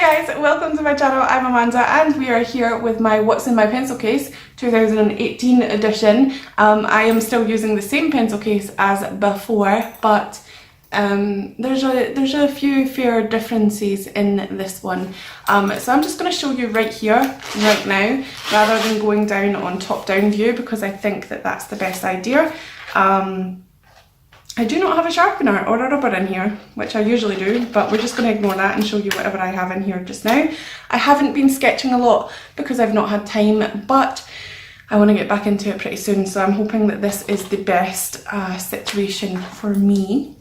Hi guys, welcome to my channel. I'm Amanda and we are here with my What's in My Pencil Case 2018 edition. I am still using the same pencil case as before, but there's a few fair differences in this one. So I'm just going to show you right here, right now, rather than going down on top-down view, because I think that that's the best idea. I do not have a sharpener or a rubber in here, which I usually do, but we're just going to ignore that and show you whatever I have in here just now. I haven't been sketching a lot because I've not had time, but I want to get back into it pretty soon, so I'm hoping that this is the best situation for me.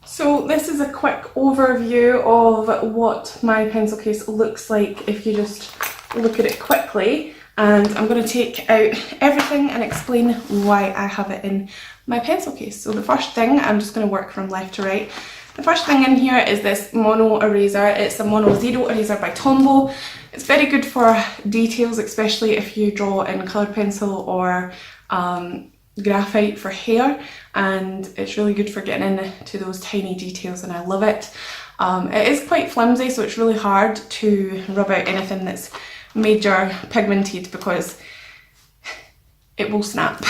So this is a quick overview of what my pencil case looks like if you just look at it quickly. And I'm going to take out everything and explain why I have it in my pencil case. So the first thing, I'm just going to work from left to right. The first thing in here is this mono eraser. It's a mono 0 eraser by Tombow. It's very good for details, especially if you draw in coloured pencil or graphite for hair, and it's really good for getting into those tiny details, and I love it. It is quite flimsy, so it's really hard to rub out anything that's major pigmented because it will snap.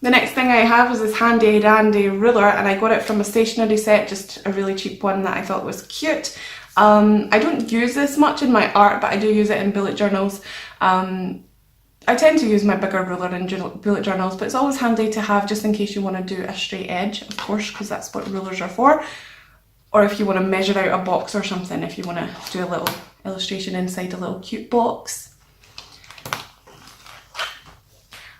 The next thing I have is this handy dandy ruler, and I got it from a stationery set, just a really cheap one that I thought was cute. I don't use this much in my art, but I do use it in bullet journals. I tend to use my bigger ruler in bullet journals, but it's always handy to have just in case you want to do a straight edge, of course, because that's what rulers are for. Or if you want to measure out a box or something, if you want to do a little illustration inside a little cute box.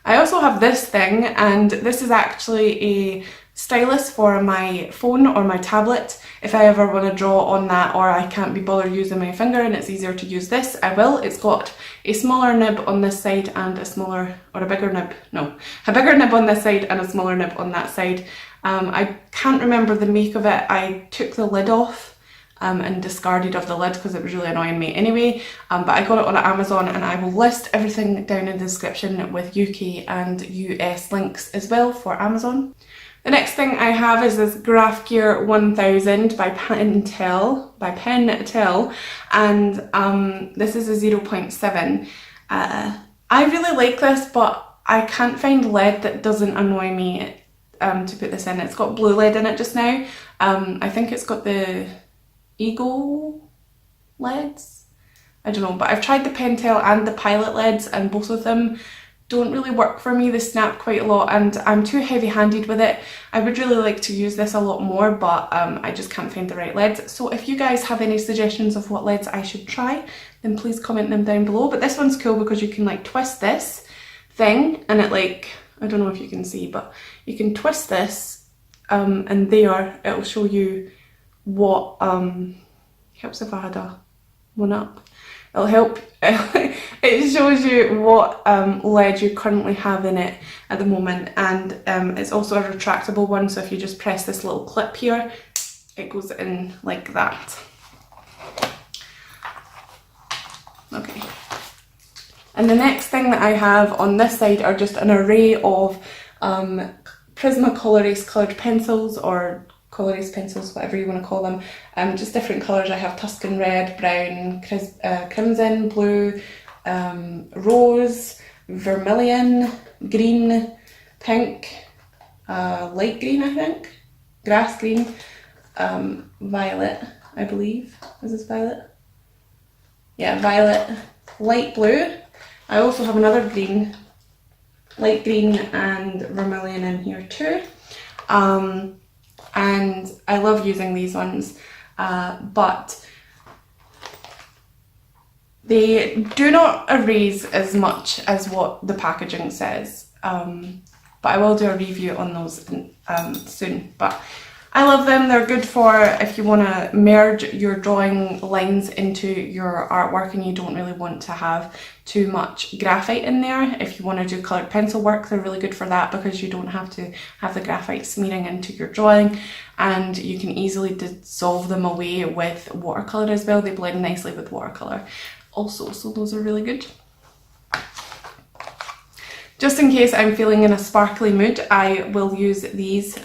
I also have this thing, and this is actually a stylus for my phone or my tablet. If I ever want to draw on that, or I can't be bothered using my finger and it's easier to use this, I will. It's got a smaller nib on this side and a smaller, or a bigger nib, no, a bigger nib on this side and a smaller nib on that side. I can't remember the make of it. I took the lid off and discarded of the lid because it was really annoying me anyway, but I got it on Amazon, and I will list everything down in the description with UK and US links as well for Amazon. The next thing I have is this Graph Gear 1000 by Pentel, and this is a 0.7. I really like this, but I can't find lead that doesn't annoy me to put this in. It's got blue lead in it just now. I think it's got the Eagle leads? I don't know, but I've tried the Pentel and the Pilot leads, and both of them don't really work for me. They snap quite a lot and I'm too heavy-handed with it. I would really like to use this a lot more, but I just can't find the right leads. So if you guys have any suggestions of what leads I should try, then please comment them down below. But this one's cool because you can like twist this thing and it like, I don't know if you can see, but you can twist this and there it'll show you what, helps if I had a one up. It'll help, it shows you what lead you currently have in it at the moment, and it's also a retractable one, so if you just press this little clip here, it goes in like that. Okay. And the next thing that I have on this side are just an array of Prismacolor coloured pencils, or Colorase pencils, whatever you want to call them, just different colours. I have Tuscan red, brown, crimson, blue, rose, vermilion, green, pink, light green I think, grass green, violet I believe. Is this violet? Yeah, violet, light blue. I also have another green, light green and vermilion in here too. And I love using these ones, but they do not erase as much as what the packaging says, but I will do a review on those soon. But I love them. They're good for if you want to merge your drawing lines into your artwork and you don't really want to have too much graphite in there. If you want to do coloured pencil work, they're really good for that because you don't have to have the graphite smearing into your drawing, and you can easily dissolve them away with watercolour as well. They blend nicely with watercolour also, so those are really good. Just in case I'm feeling in a sparkly mood, I will use these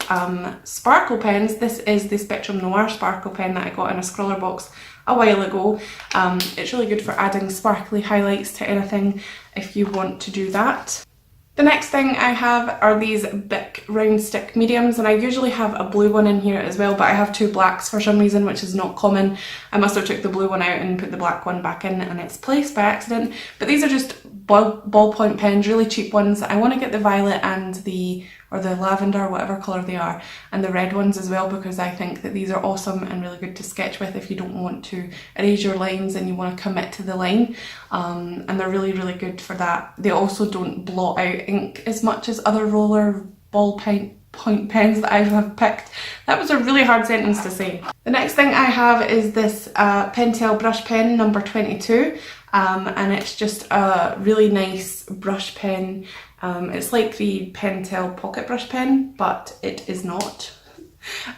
sparkle pens. This is the Spectrum Noir sparkle pen that I got in a scroller box a while ago. It's really good for adding sparkly highlights to anything if you want to do that. The next thing I have are these Bic round stick mediums, and I usually have a blue one in here as well, but I have two blacks for some reason, which is not common. I must have took the blue one out and put the black one back in its place by accident. But these are just ballpoint pens, really cheap ones. I want to get the violet and the lavender, whatever colour they are, and the red ones as well, because I think that these are awesome and really good to sketch with if you don't want to erase your lines and you want to commit to the line. And they're really, really good for that. They also don't blot out ink as much as other roller ballpoint pens that I have picked. That was a really hard sentence to say. The next thing I have is this Pentel brush pen number 22, and it's just a really nice brush pen. It's like the Pentel pocket brush pen, but it is not.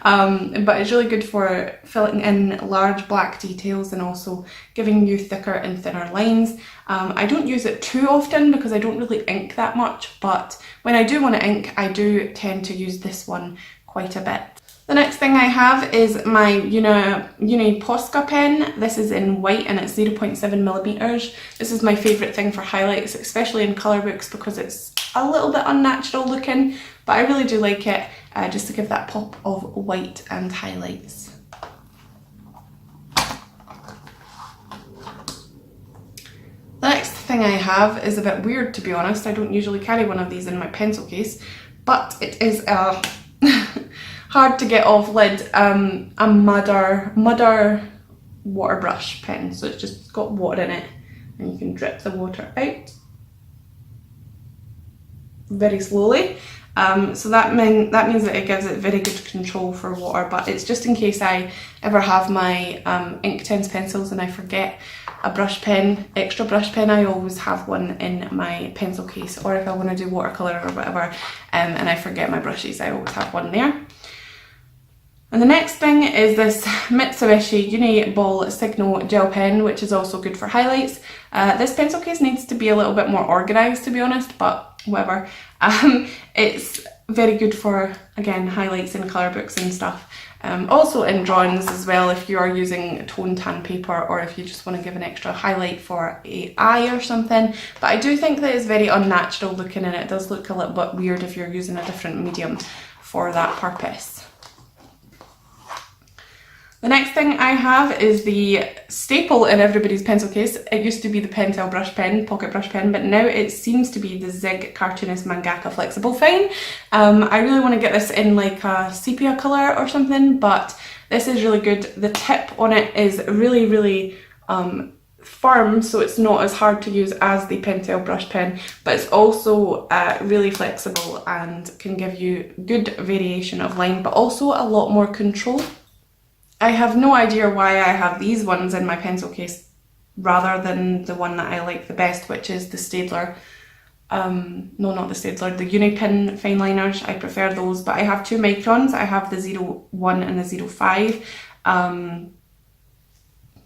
But it's really good for filling in large black details and also giving you thicker and thinner lines. I don't use it too often because I don't really ink that much, but when I do want to ink, I do tend to use this one quite a bit. The next thing I have is my Uni Posca pen. This is in white and it's 0.7mm. This is my favourite thing for highlights, especially in colour books, because it's a little bit unnatural looking, but I really do like it just to give that pop of white and highlights. The next thing I have is a bit weird, to be honest. I don't usually carry one of these in my pencil case, but it is a hard to get off lid, a mudder water brush pen. So it's just got water in it and you can drip the water out very slowly. So that means that it gives it very good control for water, but it's just in case I ever have my Inktense pencils and I forget a brush pen, extra brush pen. I always have one in my pencil case, or if I want to do watercolour or whatever and I forget my brushes, I always have one there. And the next thing is this Mitsubishi Uni Ball Signal gel pen, which is also good for highlights. This pencil case needs to be a little bit more organised, to be honest, but whatever. It's very good for, again, highlights in colour books and stuff. Also in drawings as well, if you are using tone tan paper, or if you just want to give an extra highlight for an eye or something. But I do think that it's very unnatural looking, and it does look a little bit weird if you're using a different medium for that purpose. The next thing I have is the staple in everybody's pencil case. It used to be the Pentel brush pen, pocket brush pen, but now it seems to be the Zig Cartoonist Mangaka Flexible Fine. I really want to get this in like a sepia colour or something, but this is really good. The tip on it is really, really firm, so it's not as hard to use as the Pentel brush pen, but it's also really flexible and can give you good variation of line, but also a lot more control. I have no idea why I have these ones in my pencil case rather than the one that I like the best, which is the Staedtler. No, not the Staedtler, the Unipin fine liners. I prefer those, but I have two microns. I have the 01 and the 05.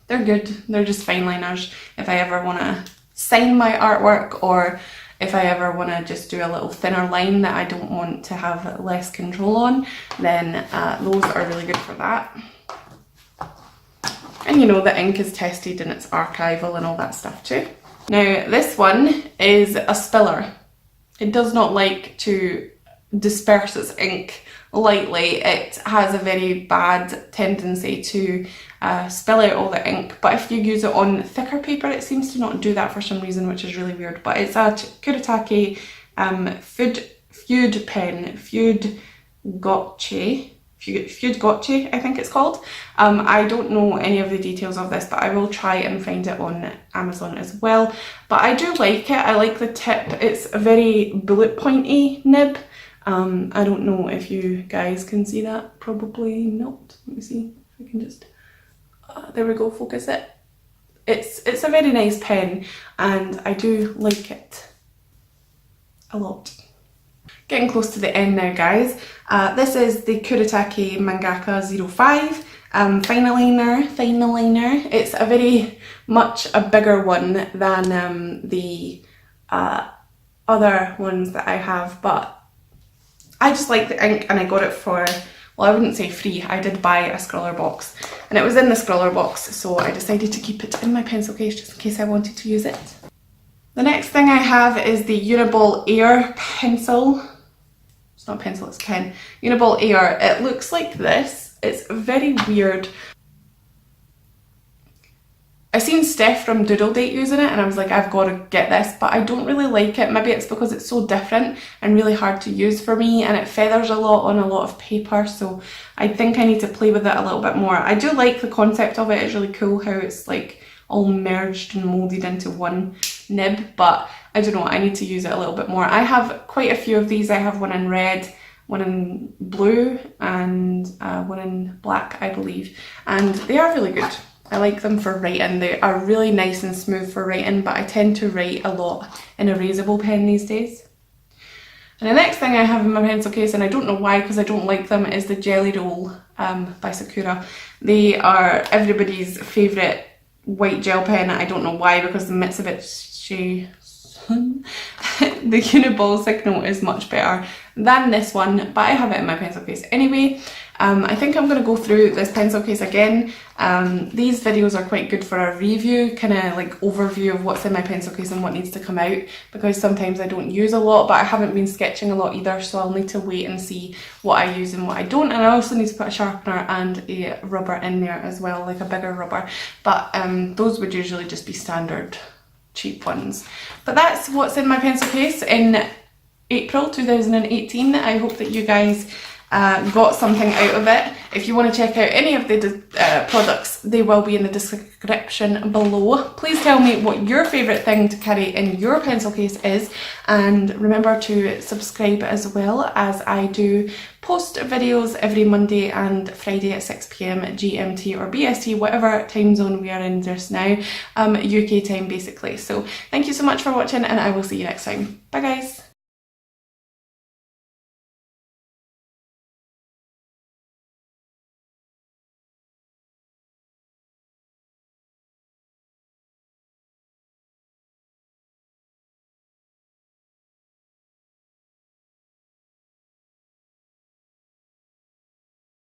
They're good. They're just fine liners. If I ever want to sign my artwork, or if I ever want to just do a little thinner line that I don't want to have less control on, then those are really good for that. And you know, the ink is tested and it's archival and all that stuff too. Now this one is a spiller. It does not like to disperse its ink lightly. It has a very bad tendency to spill out all the ink, but if you use it on thicker paper, it seems to not do that for some reason, which is really weird. But it's a Kuretake Feud pen, Feud Gotchi, I think it's called. I don't know any of the details of this, but I will try and find it on Amazon as well. But I do like it. I like the tip. It's a very bullet pointy nib. I don't know if you guys can see that. Probably not. Let me see if I can just... there we go, focus it. It's a very nice pen and I do like it a lot. Getting close to the end now, guys. This is the Kuretake Mangaka 05 fine liner. It's a very much a bigger one than the other ones that I have, but I just like the ink and I got it for well, I wouldn't say free, I did buy a scroller box and it was in the scroller box, so I decided to keep it in my pencil case just in case I wanted to use it. The next thing I have is the Uniball Air pencil. It's not pencil, it's pen. Uniball Air. It looks like this. It's very weird. I seen Steph from Doodle Date using it and I was like, I've got to get this, but I don't really like it. Maybe it's because it's so different and really hard to use for me, and it feathers a lot on a lot of paper, so I think I need to play with it a little bit more. I do like the concept of it. It's really cool how it's like all merged and moulded into one nib, but I don't know, I need to use it a little bit more. I have quite a few of these. I have one in red, one in blue, and one in black, I believe, and they are really good. I like them for writing. They are really nice and smooth for writing, but I tend to write a lot in a erasable pen these days. And the next thing I have in my pencil case, and I don't know why because I don't like them, is the Jelly Roll by Sakura. They are everybody's favourite white gel pen. I don't know why, because the Mitsubishi the Uniball Signal is much better than this one, but I have it in my pencil case anyway. I think I'm going to go through this pencil case again. These videos are quite good for a review, kind of like overview of what's in my pencil case and what needs to come out, because sometimes I don't use a lot, but I haven't been sketching a lot either, so I'll need to wait and see what I use and what I don't. And I also need to put a sharpener and a rubber in there as well, like a bigger rubber, but those would usually just be standard cheap ones. But that's what's in my pencil case in April 2018. I hope that you guys got something out of it. If you want to check out any of the products, they will be in the description below. Please tell me what your favourite thing to carry in your pencil case is, and remember to subscribe as well, as I do post videos every Monday and Friday at 6 PM GMT or BST, whatever time zone we are in just now, UK time basically. So thank you so much for watching, and I will see you next time. Bye guys.